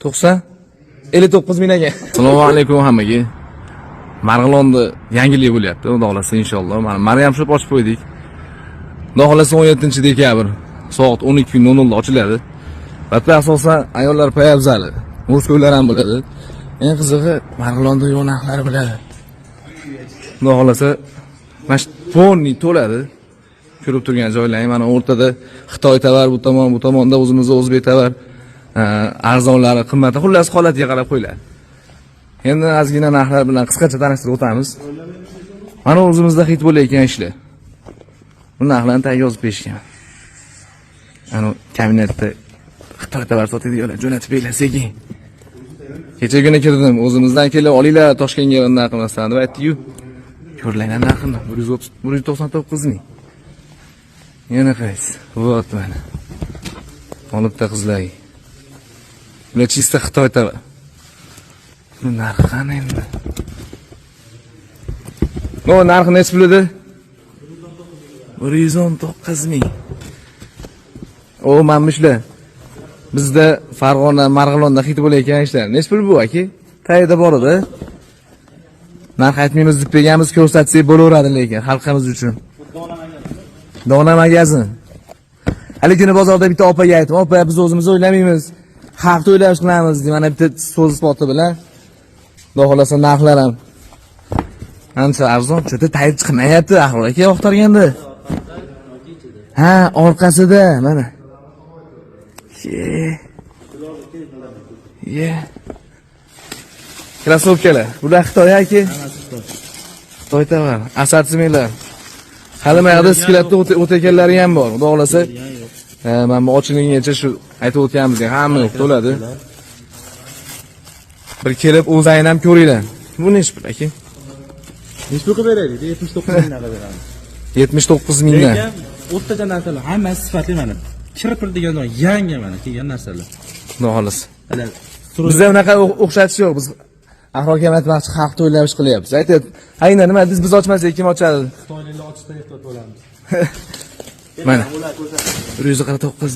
90 59 ming ekan. Assalomu alaykum hammaga. Marg'ilonda yangilik bo'lyapti, xudo xolasa inshaalloh. Mana Maryam shop ochib qo'ydik. Xudo xolasa 17-dekabr soat 12:00 da ochiladi. Batda asosan ayollar poyab zali, muzko'ylar ham bo'ladi. Eng qizig'i Marg'ilonda yo'q narxlari bo'ladi. Xudo xolasa mana shu ponni to'ladi. Ko'rib turgan joylaring mana o'rtada Xitoy tovar, bu tomonda o'zimizda o'zbek tovar, arzonlari, qimmati, xullas holatiga qarab qo'yiladi. Endi ozgina narxlar bilan qisqacha tanishtirib o'tamiz. Mana o'zimizda hit bo'layotgan ishlar. Bu narxlarni tag yozib berishgan. Ana kabinetda Xitoy tovar sotadiganlar jo'natib berasiz-ki. Kecha kuni kirdim, o'zimizdan kelib olinglar Toshkentga bunday qilmasdan deb aytdi-yu. Ko'rlayman narxini 199 ming. Yana qaysi? Vot mana. Olibda qizlar. Bular chista Xitoy tovar. Bu narx qani endi? No, narxi nech pulida? 119 ming. O, manmishlar. Bizda Farg'ona, Marg'ilonda hit bo'layotgan ishlar. Nech pul bu aka? Tayida bor edi. Narx aytmaymiz deb berganmiz, ko'rsatsak bo'laveradi lekin xalqimiz uchun. Dona magazin. Haligini bozorda bitta opaga aytdim. Opa, biz o'zimiz o'ylamaymiz. Xalqni o'ylash qilamiz deb mana bitta so'z isboti bilan. Xudo xolasa narxlar ham ancha arzon, cho'ta tayib chiqmayapti axir aka yoqtirganda. Ha, orqasida mana. Krasovkalar. Bular Xitoy aka. Xitoy tovar. Assortimentlar. Hali mayda sklatda o'taganlari ham bor. Xudo xolasa, mana bu ochilgangacha shu aytib o'tganimizga hamma yo'q to'ladi. Bir kelib o'zingni ham ko'ringlar. Bu nech pul aka? Nech pulga beraylik? 79 mingdan beramiz. 79 mingdan. Lekin o'rtacha narsalar hammasi sifatli mana. Kirpir degan yangi mana kelgan narsalar. Xudo xolasa. Bizda unaqa o'xshatish yo'q. Biz aholi kamatmoqchi xalq to'ylash qilyapmiz. Aytadi, "Ayna nima biz ochmasak kim ochadi?" Xitoyliklar ochishda ehtiyot bo'lamiz. Mana 149